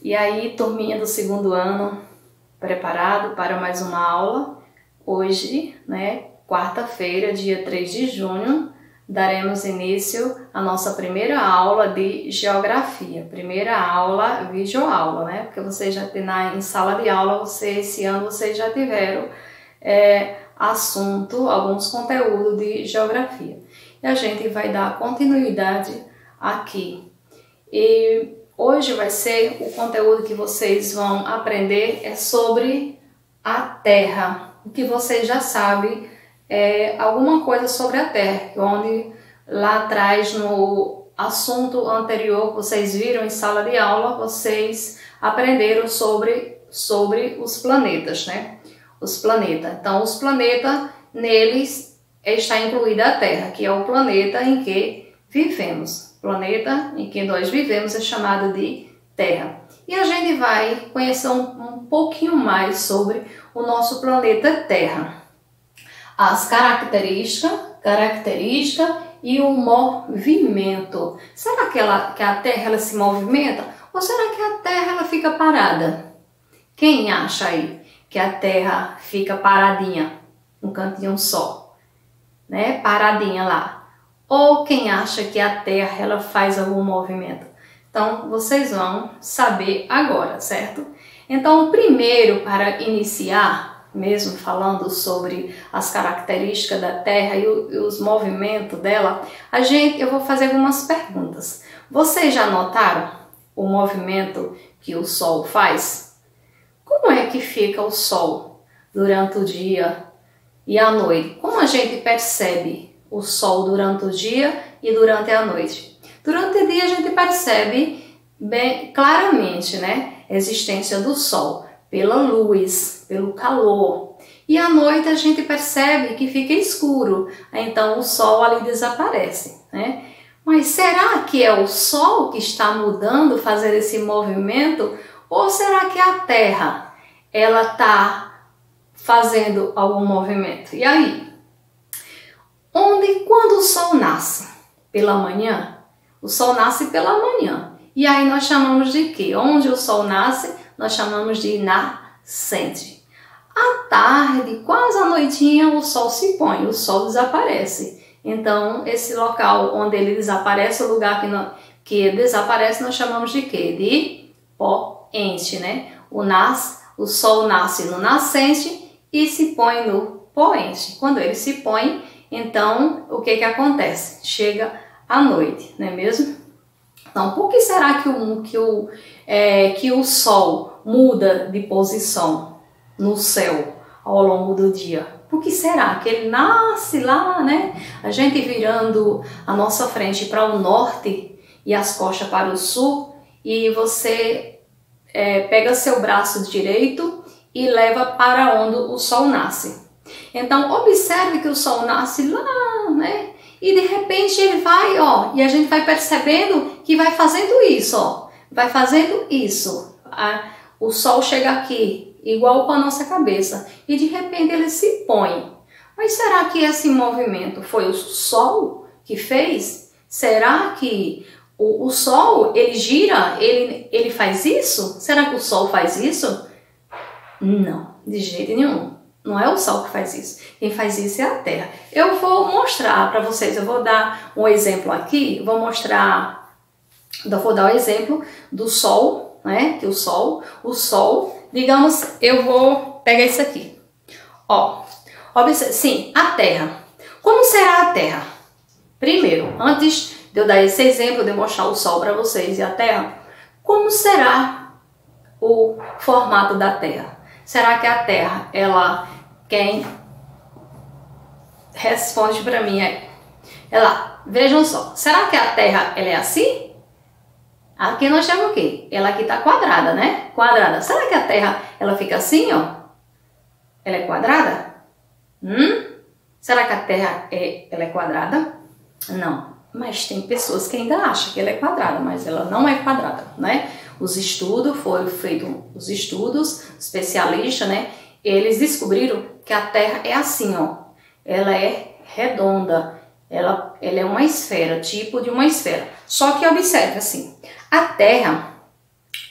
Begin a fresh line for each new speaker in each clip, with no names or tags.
E aí, turminha do segundo ano, preparado para mais uma aula? Hoje, né, quarta-feira, dia 3 de junho, daremos início à nossa primeira aula de geografia. Primeira aula, videoaula, né? Porque vocês já em sala de aula, esse ano vocês já tiveram alguns conteúdos de geografia. E a gente vai dar continuidade aqui. E hoje vai ser o conteúdo que vocês vão aprender sobre a Terra. O que vocês já sabem é alguma coisa sobre a Terra, onde lá atrás no assunto anterior que vocês viram em sala de aula, vocês aprenderam sobre os planetas, né? Os planetas. Então, os planetas, neles está incluída a Terra, que é o planeta em que vivemos. O planeta em que nós vivemos é chamado de Terra. E a gente vai conhecer um pouquinho mais sobre o nosso planeta Terra. As características e o movimento. Será que a Terra ela se movimenta? Ou será que a Terra ela fica parada? Quem acha aí que a Terra fica paradinha, um cantinho só, né? Paradinha lá. Ou quem acha que a Terra ela faz algum movimento? Então, vocês vão saber agora, certo? Então, primeiro, para iniciar, mesmo falando sobre as características da Terra e os movimentos dela, eu vou fazer algumas perguntas. Vocês já notaram o movimento que o Sol faz? Como é que fica o Sol durante o dia e a noite? Como a gente percebe o Sol durante o dia e durante a noite? Durante o dia a gente percebe bem claramente, né, a existência do Sol pela luz, pelo calor. E à noite a gente percebe que fica escuro, então o Sol ali desaparece, né? Mas será que é o Sol que está mudando, fazendo esse movimento? Ou será que a Terra ela está fazendo algum movimento? E aí? Quando o Sol nasce? Pela manhã? O Sol nasce pela manhã. E aí nós chamamos de quê? Onde o Sol nasce, nós chamamos de nascente. À tarde, quase à noitinha, o Sol se põe, o Sol desaparece. Então, esse local onde ele desaparece, o lugar que desaparece, nós chamamos de quê? De poente, né? O Sol nasce no nascente e se põe no poente. Quando ele se põe, então, o que acontece? Chega à noite, não é mesmo? Então, por que será que o Sol muda de posição no céu ao longo do dia? Por que será que ele nasce lá, né? A gente virando a nossa frente para o norte e as costas para o sul, e você pega seu braço direito e leva para onde o Sol nasce. Então, observe que o Sol nasce lá, né? E de repente ele vai, ó, e a gente vai percebendo que vai fazendo isso, ó. Vai fazendo isso. O Sol chega aqui, igual com a nossa cabeça. E de repente ele se põe. Mas será que esse movimento foi o Sol que fez? Será que o Sol, ele gira, ele faz isso? Será que o Sol faz isso? Não, de jeito nenhum. Não é o Sol que faz isso. Quem faz isso é a Terra. Eu vou mostrar para vocês, eu vou dar um exemplo aqui, vou dar o exemplo do Sol, né? Que o Sol, digamos, eu vou pegar isso aqui. Ó, observe, sim, a Terra. Como será a Terra? Primeiro, antes de eu dar esse exemplo, de mostrar o Sol para vocês e a Terra, como será o formato da Terra? Será que a Terra, quem responde para mim aí? Vejam só, será que a Terra ela é assim? Aqui nós temos o quê? Ela aqui está quadrada, né? Quadrada. Será que a Terra ela fica assim, ó? Ela é quadrada? Será que a Terra ela é quadrada? Não. Mas tem pessoas que ainda acham que ela é quadrada, mas ela não é quadrada, né? Foram feitos os estudos, especialistas, né? Eles descobriram que a Terra é assim, ó. Ela é redonda, ela é uma esfera, tipo de uma esfera. Só que observe assim, a Terra,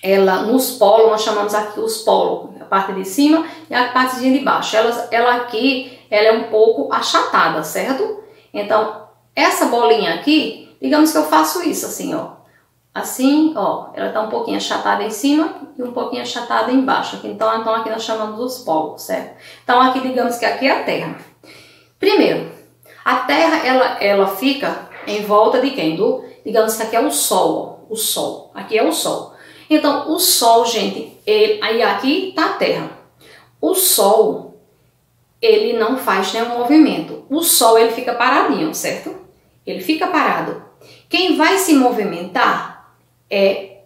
ela nos polos, nós chamamos aqui os polos, a parte de cima e a parte de baixo. Ela aqui, ela é um pouco achatada, certo? Então, essa bolinha aqui, digamos que eu faço isso assim, ó. Assim, ó, ela tá um pouquinho achatada em cima e um pouquinho achatada embaixo. Então aqui nós chamamos os polos, certo? Então, aqui, digamos que aqui é a Terra. Primeiro, a Terra, ela fica em volta de quem? Digamos que aqui é o Sol, ó, o Sol. Aqui é o Sol. Então, o Sol, gente, aí aqui tá a Terra. O Sol, ele não faz nenhum movimento. O Sol, ele fica paradinho, certo? Ele fica parado. Quem vai se movimentar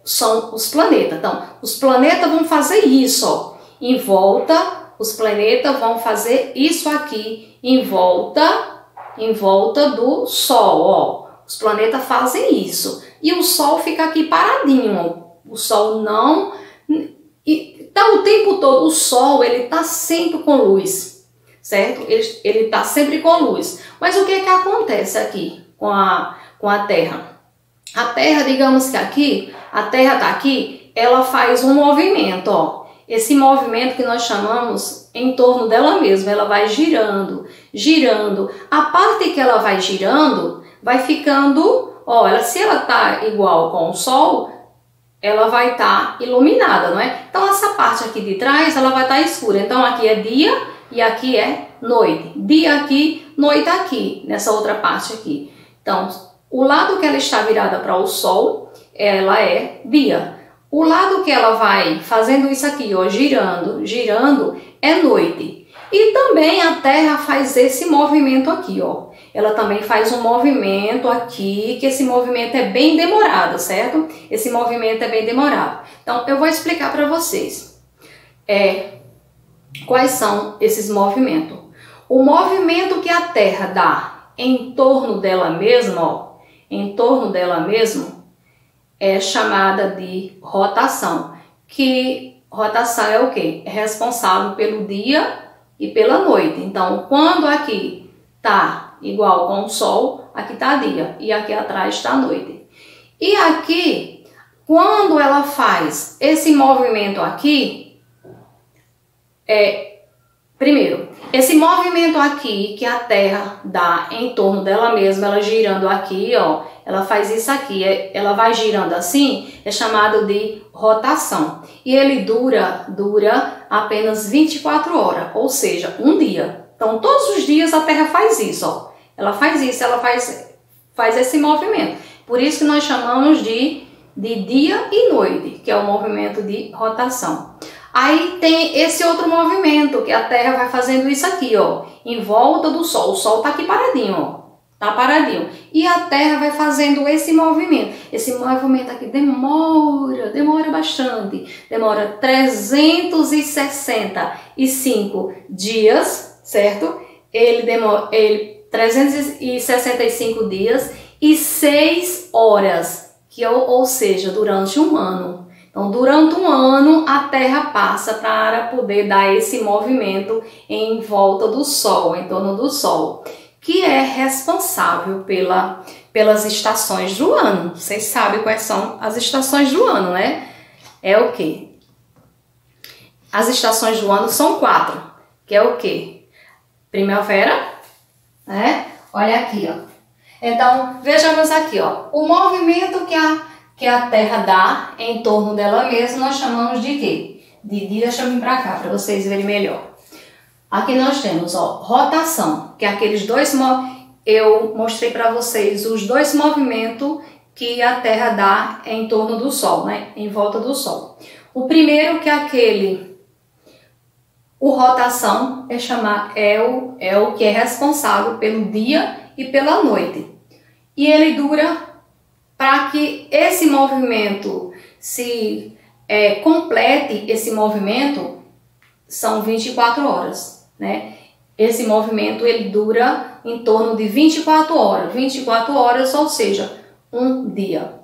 são os planetas. Então, os planetas vão fazer isso, ó. Em volta, os planetas vão fazer isso aqui, em volta do Sol, ó. Os planetas fazem isso. E o Sol fica aqui paradinho, ó. O Sol não... Então, o tempo todo, o Sol, ele tá sempre com luz, certo? Ele tá sempre com luz. Mas o que é que acontece aqui com a Terra? A Terra, digamos que aqui, a Terra tá aqui, ela faz um movimento, ó. Esse movimento que nós chamamos em torno dela mesma, ela vai girando, girando. A parte que ela vai girando, vai ficando, ó, se ela tá igual com o Sol, ela vai estar iluminada, não é? Então, essa parte aqui de trás, ela vai estar escura. Então, aqui é dia e aqui é noite. Dia aqui, noite aqui, nessa outra parte aqui. Então, o lado que ela está virada para o Sol, ela é dia. O lado que ela vai fazendo isso aqui, ó, girando, girando, é noite. E também a Terra faz esse movimento aqui, ó. Ela também faz um movimento aqui, que esse movimento é bem demorado, certo? Esse movimento é bem demorado. Então, eu vou explicar para vocês quais são esses movimentos. O movimento que a Terra dá em torno dela mesma, ó, em torno dela mesma, é chamada de rotação. Que rotação é o quê? É responsável pelo dia e pela noite. Então, quando aqui tá igual com o Sol, aqui tá dia e aqui atrás está a noite. E aqui, quando ela faz esse movimento aqui, primeiro, esse movimento aqui que a Terra dá em torno dela mesma, ela girando aqui, ó, ela faz isso aqui, ela vai girando assim, é chamado de rotação. E ele dura apenas 24 horas, ou seja, um dia. Então, todos os dias a Terra faz isso, ó. Ela faz isso, ela faz esse movimento. Por isso que nós chamamos de dia e noite, que é o movimento de rotação. Aí tem esse outro movimento, que a Terra vai fazendo isso aqui, ó, em volta do Sol. O Sol tá aqui paradinho, ó, tá paradinho. E a Terra vai fazendo esse movimento. Esse movimento aqui demora bastante. Demora 365 dias, certo? Ele 365 dias e 6 horas, ou seja, durante um ano. Então, durante um ano, a Terra passa para poder dar esse movimento em volta do Sol, em torno do Sol, que é responsável pelas estações do ano. Vocês sabem quais são as estações do ano, né? É o quê? As estações do ano são 4, que é o quê? Primavera, né? Olha aqui, ó. Então, vejamos aqui, ó. O movimento que a Terra dá em torno dela mesma, nós chamamos de quê? Deixa eu vir para cá, para vocês verem melhor. Aqui nós temos, ó, rotação, que é aqueles dois... Eu mostrei para vocês os dois movimentos que a Terra dá em torno do Sol, né? Em volta do Sol. O primeiro, que é o rotação, é o que é responsável pelo dia e pela noite. E ele dura... Para que esse movimento se complete, esse movimento são 24 horas, né? Esse movimento ele dura em torno de 24 horas. 24 horas, ou seja, um dia.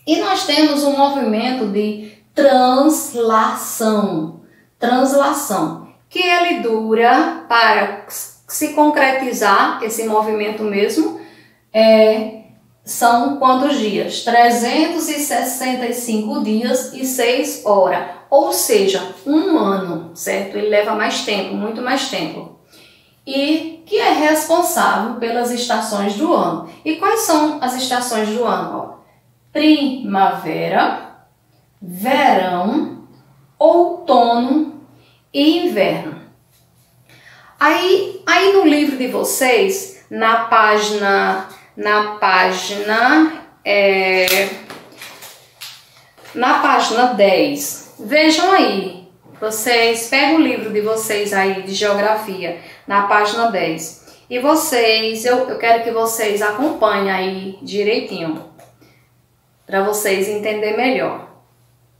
E nós temos um movimento de translação. Translação, que ele dura, para se concretizar esse movimento mesmo, são quantos dias? 365 dias e 6 horas, ou seja, um ano, certo? Ele leva mais tempo, muito mais tempo. E que é responsável pelas estações do ano. E quais são as estações do ano? Ó, primavera, verão, outono e inverno. Aí no livro de vocês, na página 10, vejam aí, vocês pegam o livro de vocês aí de geografia, na página 10, e vocês, eu quero que vocês acompanhem aí direitinho, para vocês entenderem melhor.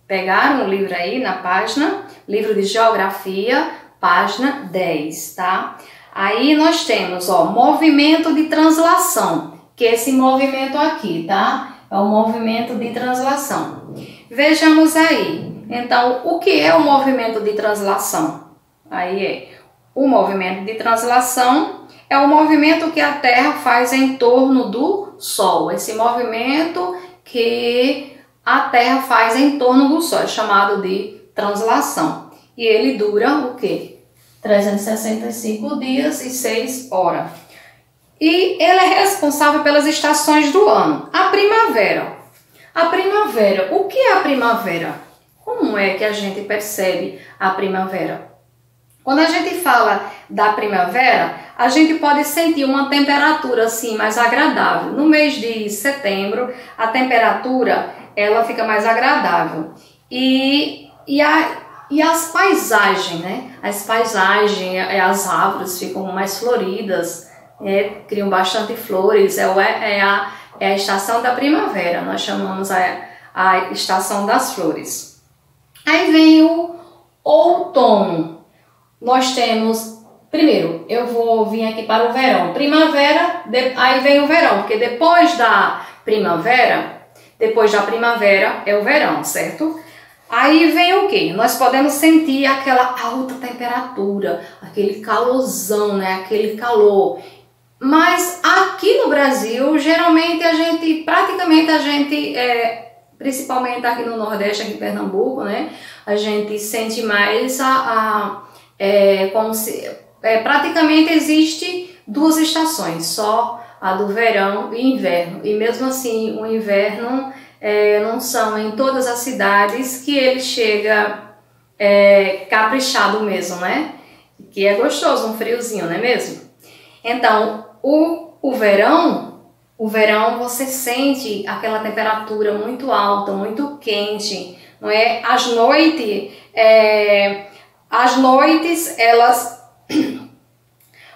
Pegaram o livro aí na página, livro de geografia, página 10, tá? Aí nós temos, ó, movimento de translação, que é esse movimento aqui, tá? É o movimento de translação. Vejamos aí. Então, o que é o movimento de translação? Aí o movimento de translação é o movimento que a Terra faz em torno do Sol. Esse movimento que a Terra faz em torno do Sol é chamado de translação. E ele dura o quê? 365 dias e 6 horas. E ele é responsável pelas estações do ano. A primavera. A primavera. O que é a primavera? Como é que a gente percebe a primavera? Quando a gente fala da primavera, a gente pode sentir uma temperatura assim mais agradável. No mês de setembro, a temperatura ela fica mais agradável. E as paisagens, né? As paisagens, as árvores ficam mais floridas, criam bastante flores, é a estação da primavera, nós chamamos a estação das flores. Aí vem o outono. Nós temos, primeiro, eu vou vir aqui para o verão, primavera, aí vem o verão, porque depois da primavera é o verão, certo? Aí vem o que? Nós podemos sentir aquela alta temperatura, aquele calorzão, né? Aquele calor. Mas aqui no Brasil, geralmente praticamente a gente, principalmente aqui no Nordeste, aqui em Pernambuco, né? A gente sente mais como se praticamente existe duas estações, só a do verão e inverno. E mesmo assim, o inverno não são em todas as cidades que ele chega caprichado mesmo, né? Que é gostoso, um friozinho, não é mesmo? Então, o verão você sente aquela temperatura muito alta, muito quente, não é? As noites elas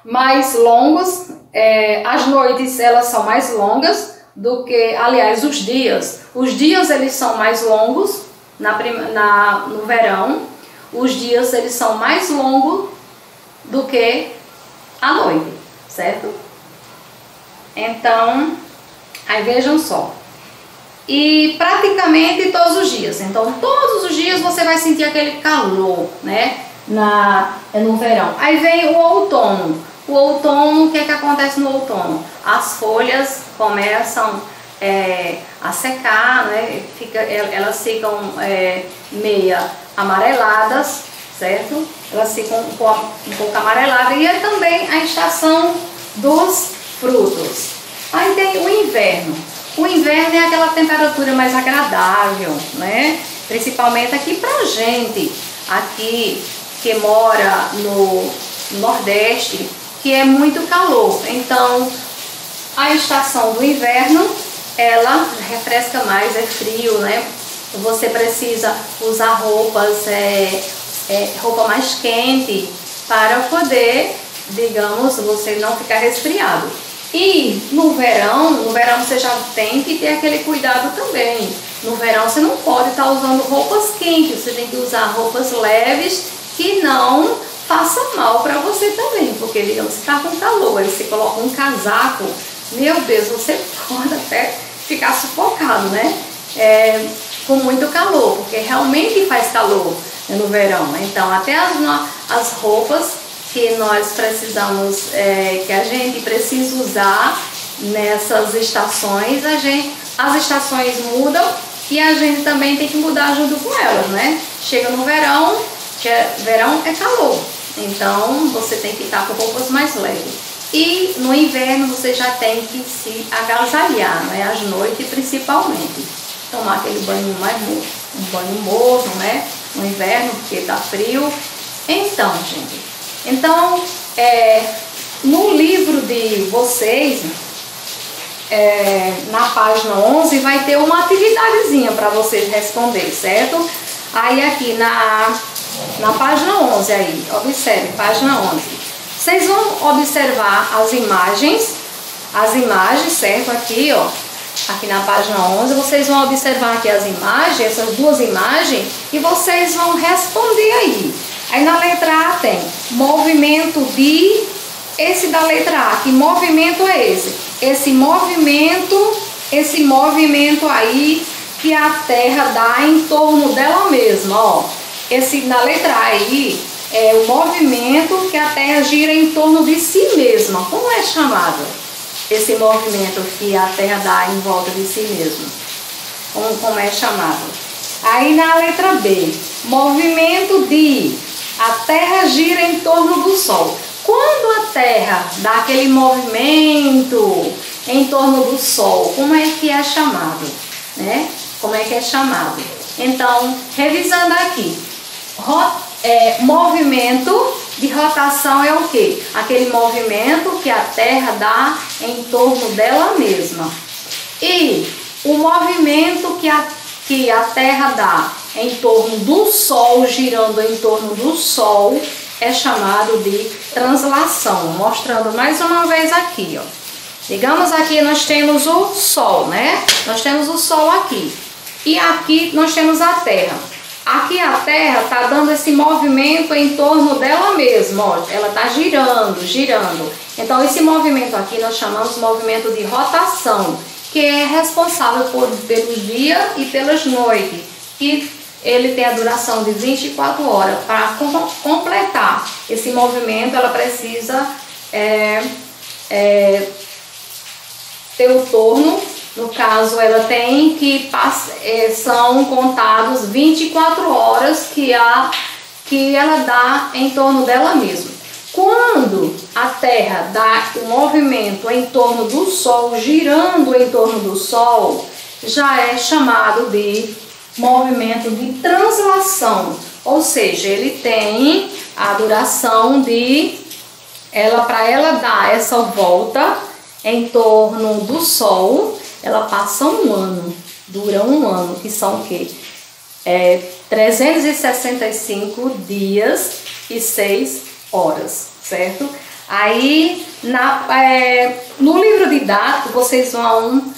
mais longas, as noites elas são mais longas do que, aliás, os dias eles são mais longos no verão, os dias eles são mais longos do que a noite, certo? Então, aí vejam só, e praticamente todos os dias, então todos os dias você vai sentir aquele calor, né, no verão. Aí vem o outono. O outono, o que é que acontece no outono? As folhas começam a secar, né? Elas ficam meia amareladas, certo? Elas ficam um pouco amareladas. E é também a estação dos frutos. Aí tem o inverno. O inverno é aquela temperatura mais agradável, né? Principalmente aqui pra gente, aqui que mora no Nordeste, que é muito calor. Então, a estação do inverno, ela refresca mais, é frio, né? Você precisa usar roupas, roupa mais quente para poder, digamos, você não ficar resfriado. E no verão você já tem que ter aquele cuidado também. No verão você não pode estar usando roupas quentes, você tem que usar roupas leves que não façam mal para você também, porque digamos, você está com calor, aí você coloca um casaco, meu Deus, você pode até ficar sufocado, né? Com muito calor, porque realmente faz calor, né, no verão. Então até as roupas que nós precisamos, que a gente precisa usar, nessas estações, as estações mudam e a gente também tem que mudar junto com elas, né? Chega no verão, verão é calor, então você tem que estar com roupas mais leves. E no inverno você já tem que se agasalhar, né? À noite principalmente. Tomar aquele banho mais morno, um banho morno, né? No inverno, porque tá frio. Então, gente, no livro de vocês, na página 11, vai ter uma atividadezinha para vocês responder, certo? Aí aqui na página 11, aí, observe, página 11. Vocês vão observar as imagens, certo? Aqui, ó, aqui na página 11, vocês vão observar aqui as imagens, essas duas imagens, e vocês vão responder aí. Aí na letra A tem movimento de... Esse da letra A, que movimento é esse? Esse movimento aí que a Terra dá em torno dela mesma, ó. Esse na letra A aí é o movimento que a Terra gira em torno de si mesma. Como é chamado esse movimento que a Terra dá em volta de si mesma? Como é chamado? Aí na letra B, movimento de... A Terra gira em torno do Sol. Quando a Terra dá aquele movimento em torno do Sol, como é que é chamado? Né? Como é que é chamado? Então, revisando aqui, movimento de rotação é o quê? Aquele movimento que a Terra dá em torno dela mesma. E o movimento que a Terra dá em torno do Sol, girando em torno do Sol, é chamado de translação. Mostrando mais uma vez aqui, ó. Digamos aqui nós temos o Sol, né? Nós temos o Sol aqui. E aqui nós temos a Terra. Aqui a Terra está dando esse movimento em torno dela mesma, ó. Ela está girando. Então esse movimento aqui nós chamamos de movimento de rotação, que é responsável pelos dias e pelas noites. E ele tem a duração de 24 horas. Para completar esse movimento, ela precisa ter o torno. No caso, ela tem que são contados 24 horas que ela dá em torno dela mesma. Quando a Terra dá o movimento em torno do Sol, girando em torno do Sol, já é chamado de movimento de translação, ou seja, ele tem a duração de para ela dar essa volta em torno do Sol, ela passa um ano, dura um ano, que são o quê? 365 dias e 6 horas, certo? Aí no livro didático vocês vão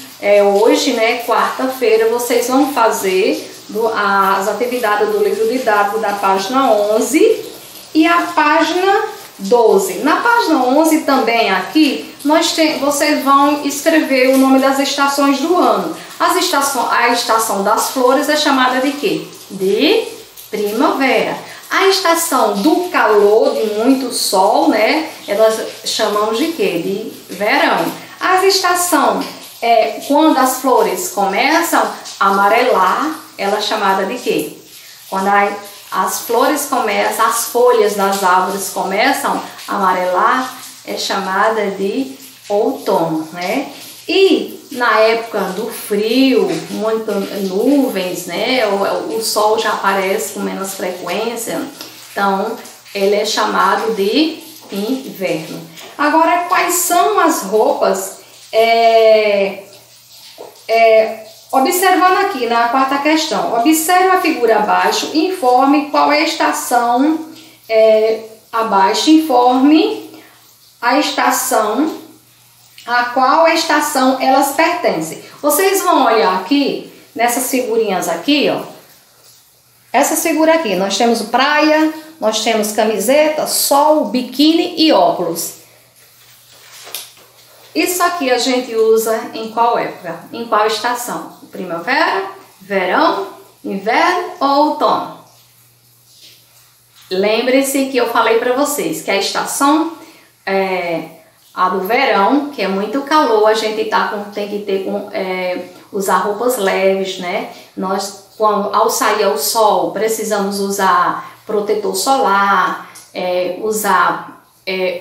hoje, né, quarta-feira, vocês vão fazer as atividades do livro didático da página 11 e a página 12. Na página 11 também aqui, vocês vão escrever o nome das estações do ano. A estação das flores é chamada de quê? De primavera. A estação do calor, de muito sol, né, nós chamamos de quê? De verão. As estações quando as flores começam a amarelar, ela é chamada de quê? Quando as flores começam, as folhas das árvores começam a amarelar, é chamada de outono, né? E na época do frio, muitas nuvens, né? O sol já aparece com menos frequência, então ele é chamado de inverno. Agora, quais são as roupas? Observando aqui na quarta questão, observe a figura abaixo e informe qual é a estação abaixo, informe a estação a qual estação elas pertencem. Vocês vão olhar aqui nessas figurinhas aqui, ó. Essas figuras aqui, nós temos praia, nós temos camiseta, sol, biquíni e óculos. Isso aqui a gente usa em qual época? Em qual estação? Primavera, verão, inverno ou outono? Lembre-se que eu falei para vocês que a estação, A do verão, que é muito calor, a gente tem que usar roupas leves, né? Nós, ao sair ao sol, precisamos usar protetor solar, usar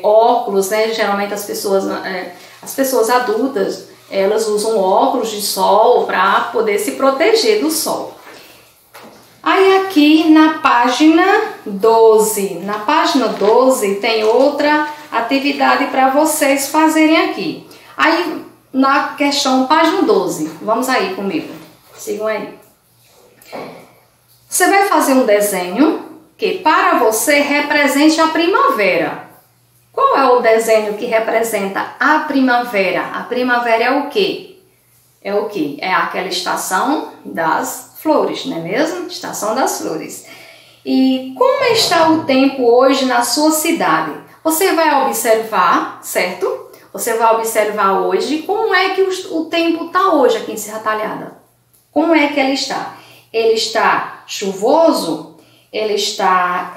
óculos, né? Geralmente as pessoas adultas, elas usam óculos de sol para poder se proteger do sol. Aí aqui na página 12, tem outra atividade para vocês fazerem aqui. Aí na questão página 12, vamos aí comigo, sigam aí. Você vai fazer um desenho que para você represente a primavera. Qual é o desenho que representa a primavera? A primavera é o quê? É o quê? É aquela estação das flores, não é mesmo? Estação das flores. E como está o tempo hoje na sua cidade? Você vai observar, certo? Você vai observar hoje como é que o tempo está hoje aqui em Serra Talhada. Como é que ele está? Ele está chuvoso? Ele está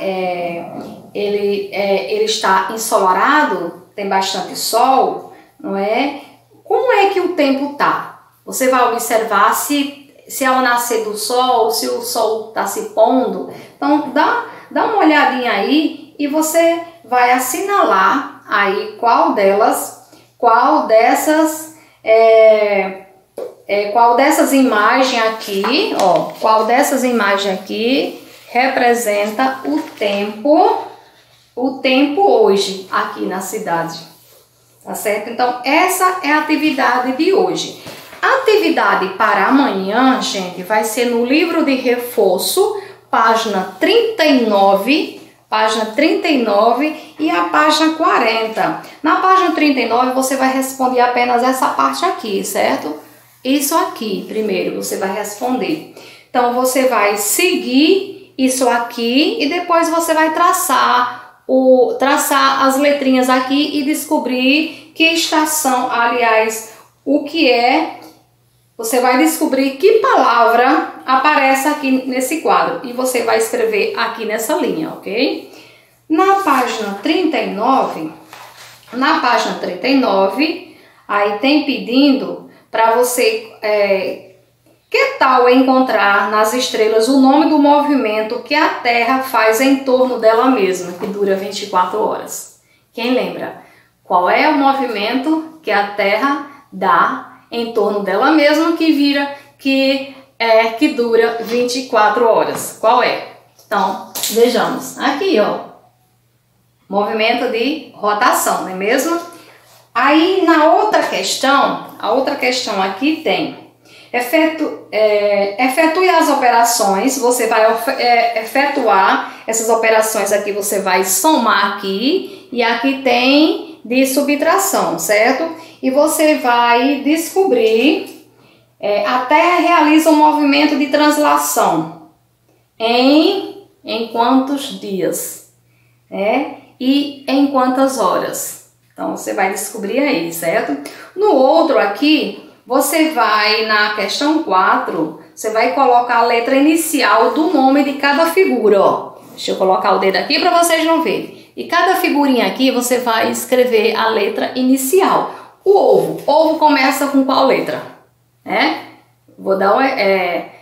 ensolarado? Tem bastante sol? Não é? Como é que o tempo está? Você vai observar se ao nascer do sol, se o sol está se pondo. Então, dá uma olhadinha aí e você vai assinalar aí qual dessas imagens aqui, ó, qual dessas imagens aqui representa o tempo hoje aqui na cidade. Tá certo? Então, essa é a atividade de hoje. A atividade para amanhã, gente, vai ser no livro de reforço, página 39 e a página 40. Na página 39 você vai responder apenas essa parte aqui, certo? Isso aqui, primeiro, você vai responder. Então, você vai seguir isso aqui e depois você vai traçar as letrinhas aqui e descobrir que estação, aliás, o que é. Você vai descobrir que palavra aparece aqui nesse quadro e você vai escrever aqui nessa linha, ok? Na página 39, aí tem pedindo para você, que tal encontrar nas estrelas o nome do movimento que a Terra faz em torno dela mesma, que dura 24 horas. Quem lembra? Qual é o movimento que a Terra dá em torno dela mesma que dura 24 horas. Qual é? Então, vejamos. Aqui, ó. Movimento de rotação, não é mesmo? Aí, na outra questão, a outra questão aqui tem efetue as operações. Você vai efetuar essas operações aqui, você vai somar aqui e aqui tem de subtração, certo? E você vai descobrir, a Terra realiza um movimento de translação em quantos dias, e em quantas horas. Então, você vai descobrir aí, certo? No outro aqui, você vai, na questão 4, você vai colocar a letra inicial do nome de cada figura, ó. Deixa eu colocar o dedo aqui para vocês não verem. E cada figurinha aqui, você vai escrever a letra inicial. O ovo começa com qual letra? Vou dar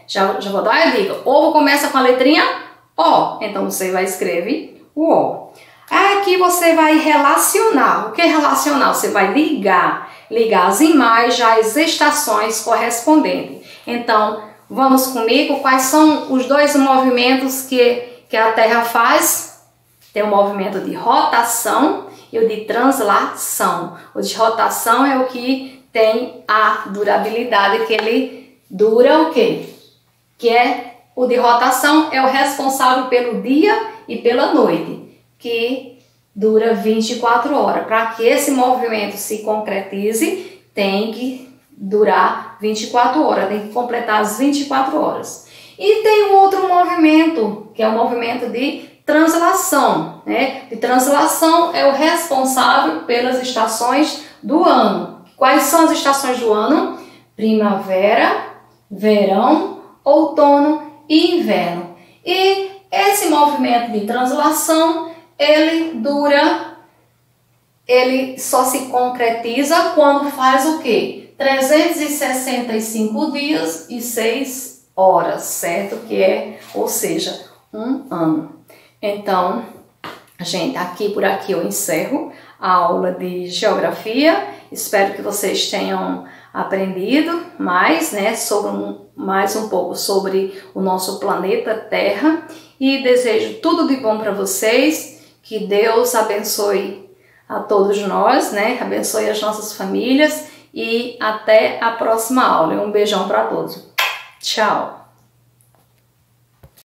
já vou dar a dica. Ovo começa com a letrinha O. Então você vai escrever o O. Aqui você vai relacionar. O que é relacionar? Você vai ligar as imagens às estações correspondentes. Então, vamos comigo. Quais são os dois movimentos que a Terra faz? Tem o movimento de rotação e o de translação. O de rotação é o que tem a durabilidade, que ele dura o quê? O de rotação é o responsável pelo dia e pela noite, que dura 24 horas. Para que esse movimento se concretize, tem que durar 24 horas, tem que completar as 24 horas. E tem um outro movimento, que é o movimento de translação, De translação é o responsável pelas estações do ano. Quais são as estações do ano? Primavera, verão, outono e inverno. E esse movimento de translação, ele dura ele só se concretiza quando faz o quê? 365 dias e 6 horas, certo? Ou seja, um ano. Então, gente, por aqui eu encerro a aula de geografia. Espero que vocês tenham aprendido mais, né, mais um pouco sobre o nosso planeta Terra, e desejo tudo de bom para vocês. Que Deus abençoe a todos nós, né? Abençoe as nossas famílias, e até a próxima aula. Um beijão para todos. Tchau!